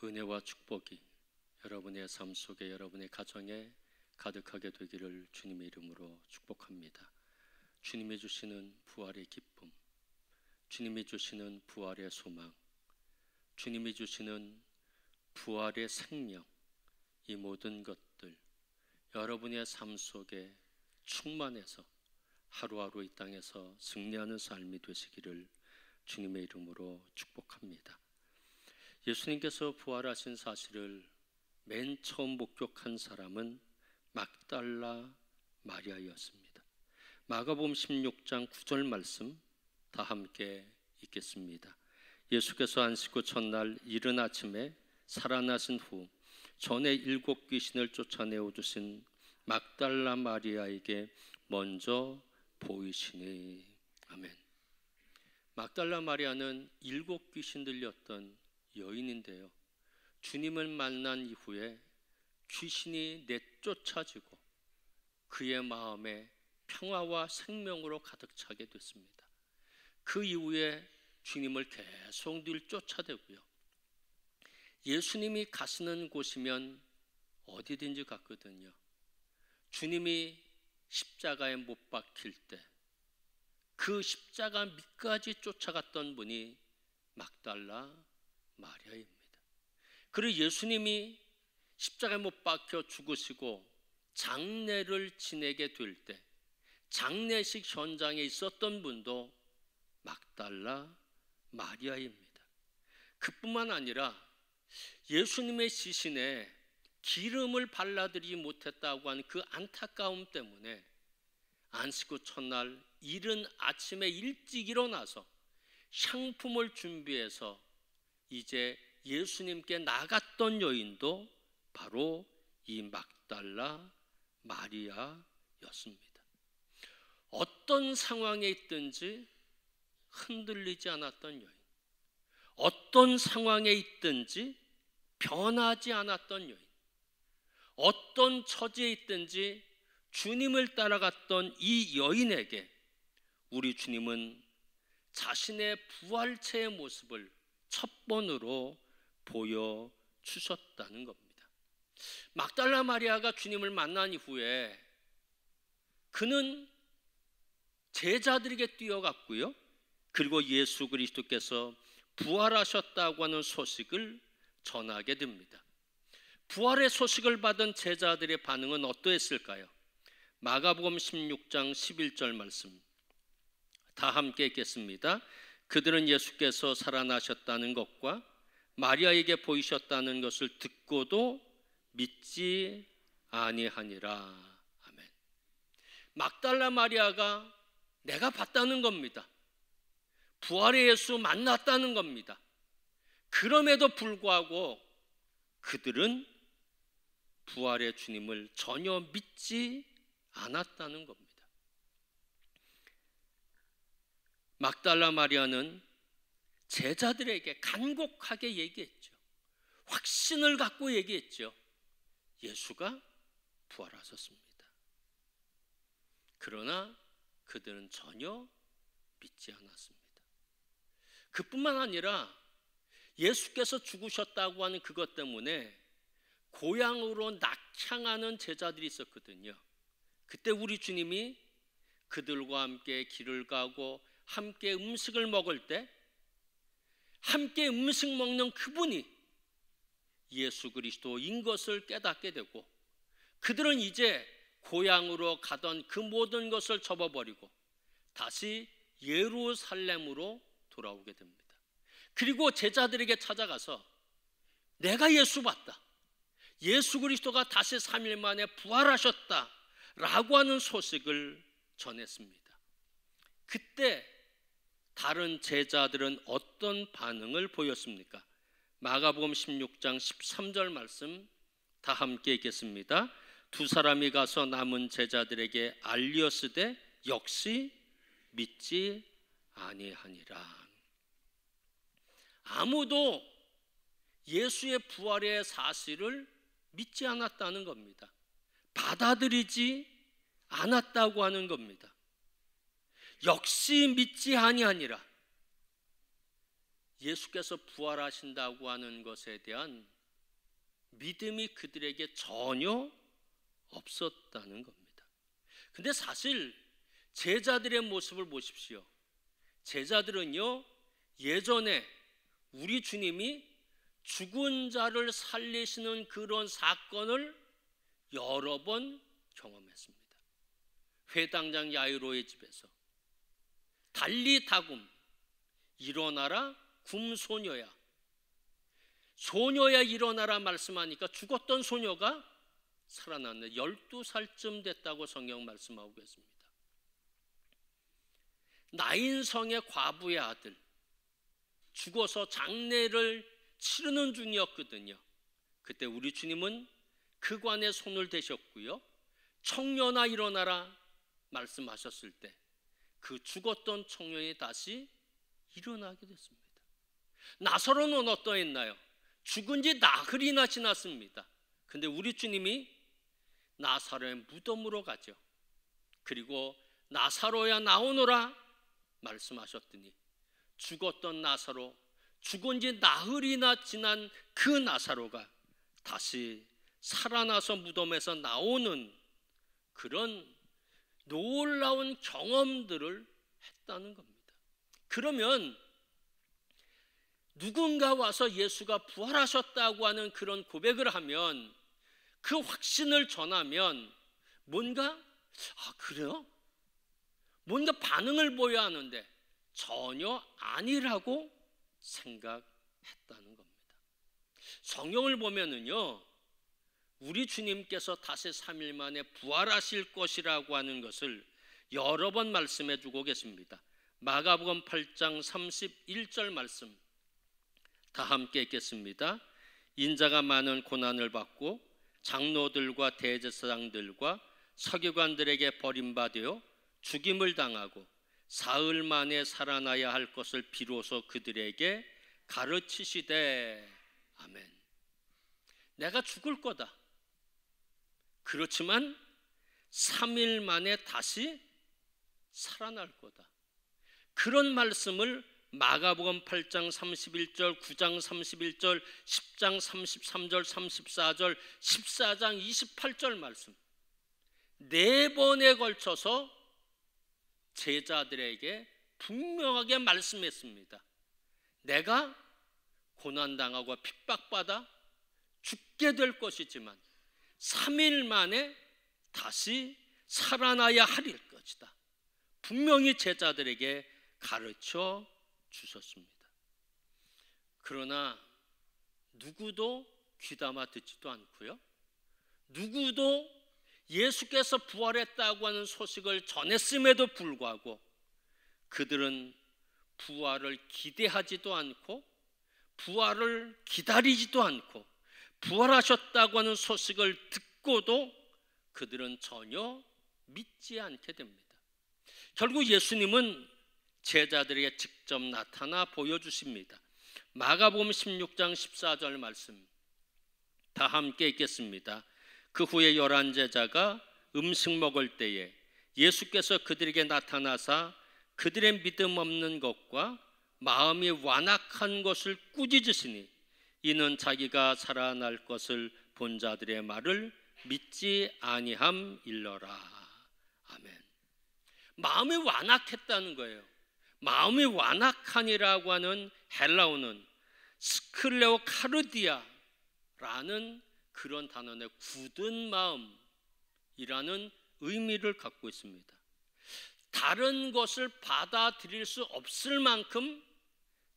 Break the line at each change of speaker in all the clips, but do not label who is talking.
은혜와 축복이 여러분의 삶 속에, 여러분의 가정에 가득하게 되기를 주님의 이름으로 축복합니다. 주님이 주시는 부활의 기쁨, 주님이 주시는 부활의 소망, 주님이 주시는 부활의 생명, 이 모든 것들 여러분의 삶 속에 충만해서 하루하루 이 땅에서 승리하는 삶이 되시기를 주님의 이름으로 축복합니다. 예수님께서 부활하신 사실을 맨 처음 목격한 사람은 막달라 마리아였습니다. 마가복음 16장 9절 말씀 다 함께 읽겠습니다. 예수께서 안식 후 첫날 이른 아침에 살아나신 후 전에 7 귀신을 쫓아내어 주신 막달라 마리아에게 먼저 보이시니. 아멘. 막달라 마리아는 7 귀신 들렸던 여인인데요, 주님을 만난 이후에 귀신이 내쫓아지고 그의 마음에 평화와 생명으로 가득 차게 됐습니다. 그 이후에 주님을 계속 늘 쫓아대고요, 예수님이 가시는 곳이면 어디든지 갔거든요. 주님이 십자가에 못 박힐 때 그 십자가 밑까지 쫓아갔던 분이 막달라 마리아입니다. 그리고 예수님이 십자가에 못 박혀 죽으시고 장례를 지내게 될 때 장례식 현장에 있었던 분도 막달라 마리아입니다. 그뿐만 아니라 예수님의 시신에 기름을 발라드리지 못했다고 하는 그 안타까움 때문에 안식 후 첫날 이른 아침에 일찍 일어나서 향품을 준비해서 이제 예수님께 나갔던 여인도 바로 이 막달라 마리아였습니다. 어떤 상황에 있든지 흔들리지 않았던 여인, 어떤 상황에 있든지 변하지 않았던 여인, 어떤 처지에 있든지 주님을 따라갔던 이 여인에게 우리 주님은 자신의 부활체의 모습을 첫 번으로 보여주셨다는 겁니다. 막달라 마리아가 주님을 만난 이후에 그는 제자들에게 뛰어갔고요, 그리고 예수 그리스도께서 부활하셨다고 하는 소식을 전하게 됩니다. 부활의 소식을 받은 제자들의 반응은 어떠했을까요? 마가복음 16장 11절 말씀 다 함께 읽겠습니다. 그들은 예수께서 살아나셨다는 것과 마리아에게 보이셨다는 것을 듣고도 믿지 아니하니라. 아멘. 막달라 마리아가 내가 봤다는 겁니다. 부활의 예수 만났다는 겁니다. 그럼에도 불구하고 그들은 부활의 주님을 전혀 믿지 않았다는 겁니다. 막달라 마리아는 제자들에게 간곡하게 얘기했죠. 확신을 갖고 얘기했죠. 예수가 부활하셨습니다. 그러나 그들은 전혀 믿지 않았습니다. 그뿐만 아니라 예수께서 죽으셨다고 하는 그것 때문에 고향으로 낙향하는 제자들이 있었거든요. 그때 우리 주님이 그들과 함께 길을 가고 함께 음식을 먹을 때 함께 음식 먹는 그분이 예수 그리스도인 것을 깨닫게 되고 그들은 이제 고향으로 가던 그 모든 것을 접어버리고 다시 예루살렘으로 돌아오게 됩니다. 그리고 제자들에게 찾아가서 내가 예수 봤다, 예수 그리스도가 다시 3일 만에 부활하셨다 라고 하는 소식을 전했습니다. 그때 다른 제자들은 어떤 반응을 보였습니까? 마가복음 16장 13절 말씀 다 함께 읽겠습니다. 두 사람이 가서 남은 제자들에게 알리었으되 역시 믿지 아니하니라. 아무도 예수의 부활의 사실을 믿지 않았다는 겁니다. 받아들이지 않았다고 하는 겁니다. 역시 믿지 아니하니라. 예수께서 부활하신다고 하는 것에 대한 믿음이 그들에게 전혀 없었다는 겁니다. 근데 사실 제자들의 모습을 보십시오. 제자들은요, 예전에 우리 주님이 죽은 자를 살리시는 그런 사건을 여러 번 경험했습니다. 회당장 야이로의 집에서 달리다굼, 일어나라 굼소녀야, 소녀야 일어나라 말씀하니까 죽었던 소녀가 살아났네. 12살쯤 됐다고 성경 말씀하고 계십니다. 나인성의 과부의 아들, 죽어서 장례를 치르는 중이었거든요. 그때 우리 주님은 그 관에 손을 대셨고요, 청년아 일어나라 말씀하셨을 때 그 죽었던 청년이 다시 일어나게 됐습니다. 나사로는 어떠했나요? 죽은 지 나흘이나 지났습니다. 근데 우리 주님이 나사로의 무덤으로 가죠. 그리고 나사로야 나오너라 말씀하셨더니 죽었던 나사로, 죽은 지 나흘이나 지난 그 나사로가 다시 살아나서 무덤에서 나오는 그런 놀라운 경험들을 했다는 겁니다. 그러면 누군가 와서 예수가 부활하셨다고 하는 그런 고백을 하면, 그 확신을 전하면 뭔가 그래요? 뭔가 반응을 보여야 하는데 전혀 아니라고 생각했다는 겁니다. 성경을 보면은요, 우리 주님께서 다시 3일 만에 부활하실 것이라고 하는 것을 여러 번 말씀해 주고 계십니다. 마가복음 8장 31절 말씀 다 함께 읽겠습니다. 인자가 많은 고난을 받고 장로들과 대제사장들과 서기관들에게 버림받아 죽임을 당하고 사흘 만에 살아나야 할 것을 비로소 그들에게 가르치시되, 아멘. 내가 죽을 거다. 그렇지만 3일 만에 다시 살아날 거다. 그런 말씀을 마가복음 8장 31절, 9장 31절, 10장 33절, 34절, 14장 28절 말씀 4번에 걸쳐서 제자들에게 분명하게 말씀했습니다. 내가 고난당하고 핍박받아 죽게 될 것이지만 3일 만에 다시 살아나야 하릴 것이다. 분명히 제자들에게 가르쳐 주셨습니다. 그러나 누구도 귀담아 듣지도 않고요, 누구도 예수께서 부활했다고 하는 소식을 전했음에도 불구하고 그들은 부활을 기대하지도 않고 부활을 기다리지도 않고 부활하셨다고 하는 소식을 듣고도 그들은 전혀 믿지 않게 됩니다. 결국 예수님은 제자들에게 직접 나타나 보여주십니다. 마가복음 16장 14절 말씀 다 함께 읽겠습니다. 그 후에 11제자가 음식 먹을 때에 예수께서 그들에게 나타나사 그들의 믿음 없는 것과 마음이 완악한 것을 꾸짖으시니 이는 자기가 살아날 것을 본 자들의 말을 믿지 아니함일러라. 아멘. 마음이 완악했다는 거예요. 마음이 완악하니라고 하는 헬라어는 스클레오 카르디아라는 그런 단어의 굳은 마음이라는 의미를 갖고 있습니다. 다른 것을 받아들일 수 없을 만큼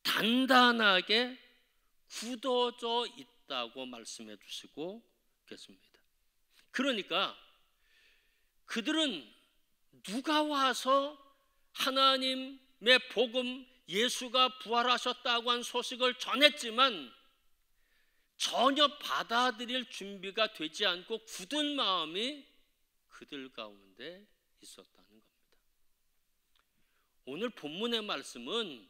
단단하게 굳어져 있다고 말씀해 주시고 계십니다. 그러니까 그들은 누가 와서 하나님의 복음, 예수가 부활하셨다고 한 소식을 전했지만 전혀 받아들일 준비가 되지 않고 굳은 마음이 그들 가운데 있었다는 겁니다. 오늘 본문의 말씀은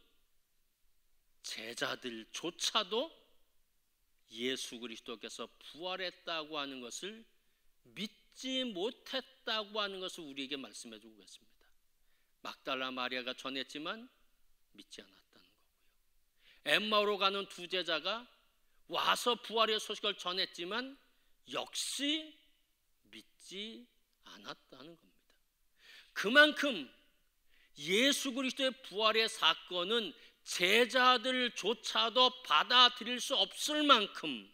제자들조차도 예수 그리스도께서 부활했다고 하는 것을 믿지 못했다고 하는 것을 우리에게 말씀해 주고 있습니다. 막달라 마리아가 전했지만 믿지 않았다는 거고요. 엠마오로 가는 두 제자가 와서 부활의 소식을 전했지만 역시 믿지 않았다는 겁니다. 그만큼 예수 그리스도의 부활의 사건은 제자들조차도 받아들일 수 없을 만큼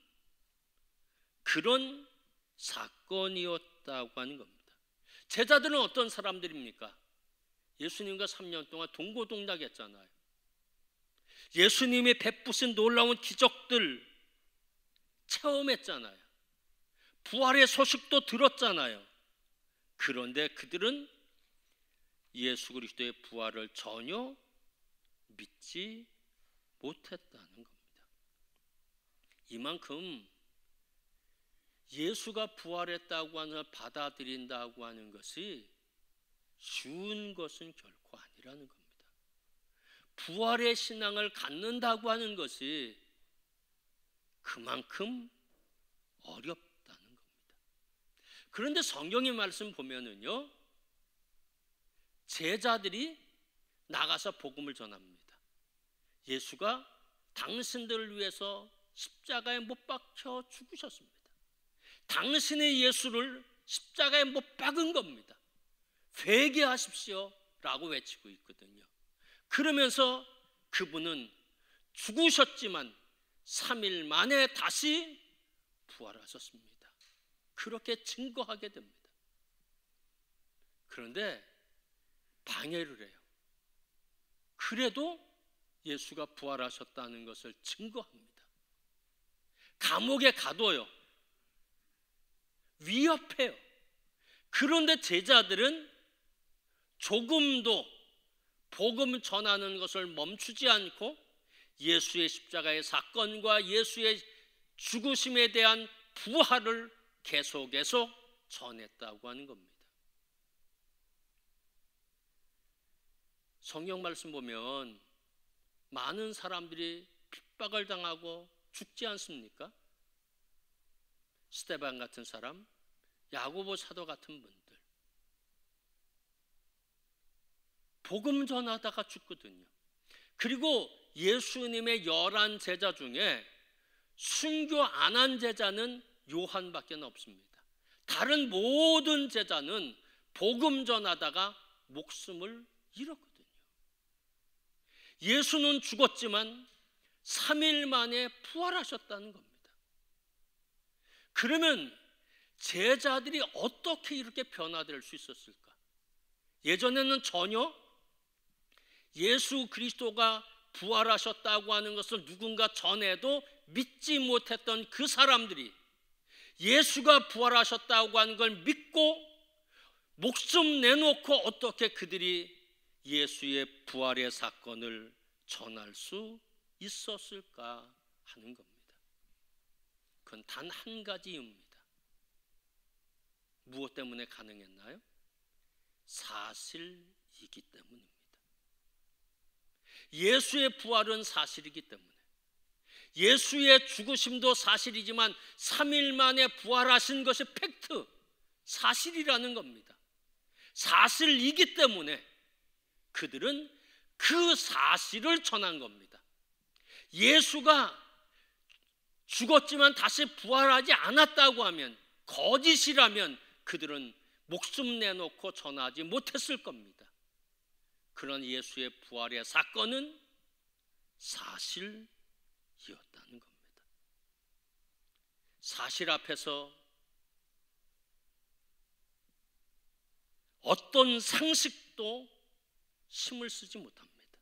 그런 사건이었다고 하는 겁니다. 제자들은 어떤 사람들입니까? 예수님과 3년 동안 동고동락했잖아요. 예수님이 베푸신 놀라운 기적들 체험했잖아요. 부활의 소식도 들었잖아요. 그런데 그들은 예수 그리스도의 부활을 전혀 믿지 못했다는 겁니다. 이만큼 예수가 부활했다고 하는 것을 받아들인다고 하는 것이 쉬운 것은 결코 아니라는 겁니다. 부활의 신앙을 갖는다고 하는 것이 그만큼 어렵다는 겁니다. 그런데 성경의 말씀 보면은요, 제자들이 나가서 복음을 전합니다. 예수가 당신들을 위해서 십자가에 못 박혀 죽으셨습니다. 당신의 예수를 십자가에 못 박은 겁니다. 회개하십시오 라고 외치고 있거든요. 그러면서 그분은 죽으셨지만 3일 만에 다시 부활하셨습니다. 그렇게 증거하게 됩니다. 그런데 방해를 해요. 그래도 예수가 부활하셨다는 것을 증거합니다. 감옥에 가둬요. 위협해요. 그런데 제자들은 조금도 복음 전하는 것을 멈추지 않고 예수의 십자가의 사건과 예수의 죽으심에 대한 부활을 계속 전했다고 하는 겁니다. 성경 말씀 보면 많은 사람들이 핍박을 당하고 죽지 않습니까? 스데반 같은 사람, 야고보 사도 같은 분들 복음 전하다가 죽거든요. 그리고 예수님의 11 제자 중에 순교 안 한 제자는 요한밖에 없습니다. 다른 모든 제자는 복음 전하다가 목숨을 잃었거든요. 예수는 죽었지만 3일 만에 부활하셨다는 겁니다. 그러면 제자들이 어떻게 이렇게 변화될 수 있었을까? 예전에는 전혀 예수 그리스도가 부활하셨다고 하는 것을 누군가 전해도 믿지 못했던 그 사람들이 예수가 부활하셨다고 하는 걸 믿고 목숨 내놓고 어떻게 그들이 예수의 부활의 사건을 전할 수 있었을까 하는 겁니다. 그건 단 한 가지 이유입니다. 무엇 때문에 가능했나요? 사실이기 때문입니다. 예수의 부활은 사실이기 때문에, 예수의 죽으심도 사실이지만 3일 만에 부활하신 것이 팩트, 사실이라는 겁니다. 사실이기 때문에 그들은 그 사실을 전한 겁니다. 예수가 죽었지만 다시 부활하지 않았다고 하면, 거짓이라면 그들은 목숨 내놓고 전하지 못했을 겁니다. 그런 예수의 부활의 사건은 사실이었다는 겁니다. 사실 앞에서 어떤 상식도 힘을 쓰지 못합니다.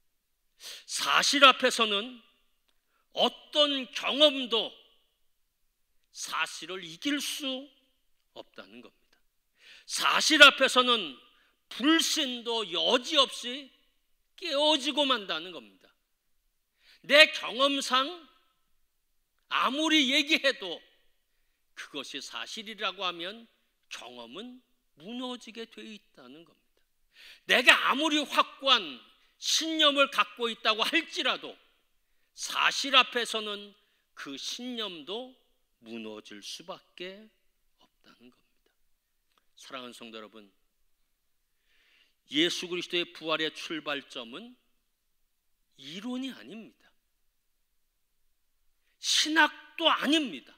사실 앞에서는 어떤 경험도 사실을 이길 수 없다는 겁니다. 사실 앞에서는 불신도 여지없이 깨어지고 만다는 겁니다. 내 경험상 아무리 얘기해도 그것이 사실이라고 하면 경험은 무너지게 되어 있다는 겁니다. 내가 아무리 확고한 신념을 갖고 있다고 할지라도 사실 앞에서는 그 신념도 무너질 수밖에 없다는 겁니다. 사랑하는 성도 여러분, 예수 그리스도의 부활의 출발점은 이론이 아닙니다. 신학도 아닙니다.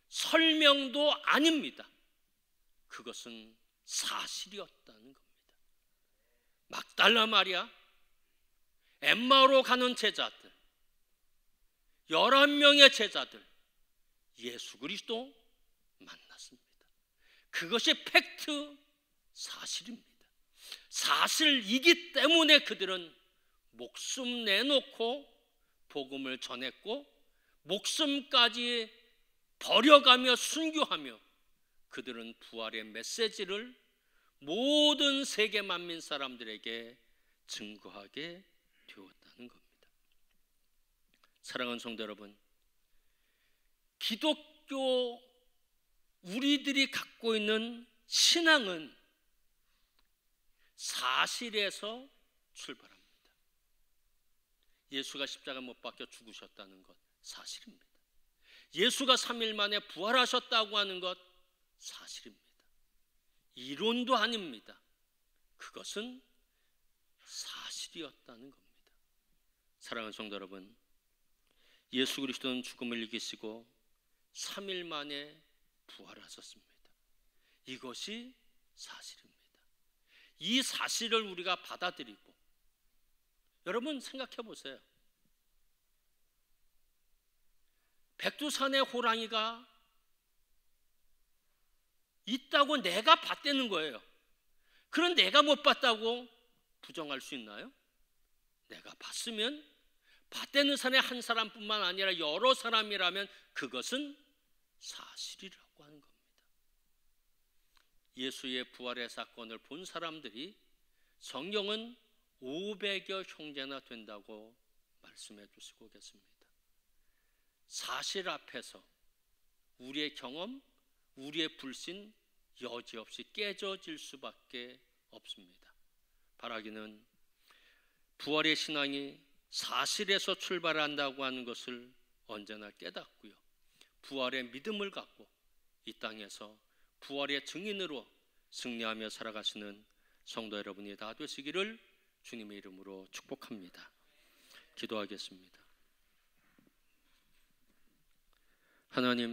설명도 아닙니다. 그것은 사실이었다는 겁니다. 막달라 마리아, 엠마오로 가는 제자들, 11명의 제자들, 예수 그리스도 만났습니다. 그것이 팩트, 사실입니다. 사실이기 때문에 그들은 목숨 내놓고 복음을 전했고 목숨까지 버려가며 순교하며 그들은 부활의 메시지를 모든 세계 만민 사람들에게 증거하게 되었다는 겁니다. 사랑하는 성도 여러분, 기독교 우리들이 갖고 있는 신앙은 사실에서 출발합니다. 예수가 십자가 못 박혀 죽으셨다는 것 사실입니다. 예수가 3일 만에 부활하셨다고 하는 것 사실입니다. 이론도 아닙니다. 그것은 사실이었다는 겁니다. 사랑하는 성도 여러분, 예수 그리스도는 죽음을 이기시고 3일 만에 부활하셨습니다. 이것이 사실입니다. 이 사실을 우리가 받아들이고, 여러분 생각해 보세요. 백두산의 호랑이가 있다고 내가 봤다는 거예요. 그런 내가 못 봤다고 부정할 수 있나요? 내가 봤으면 봤다는 산에 한 사람뿐만 아니라 여러 사람이라면 그것은 사실이라고 하는 겁니다. 예수의 부활의 사건을 본 사람들이 성경은 500여 형제나 된다고 말씀해 주시고 계십니다. 사실 앞에서 우리의 경험, 우리의 불신 여지없이 깨져질 수밖에 없습니다. 바라기는 부활의 신앙이 사실에서 출발한다고 하는 것을 언제나 깨닫고요, 부활의 믿음을 갖고 이 땅에서 부활의 증인으로 승리하며 살아가시는 성도 여러분이 다 되시기를 주님의 이름으로 축복합니다. 기도하겠습니다. 하나님,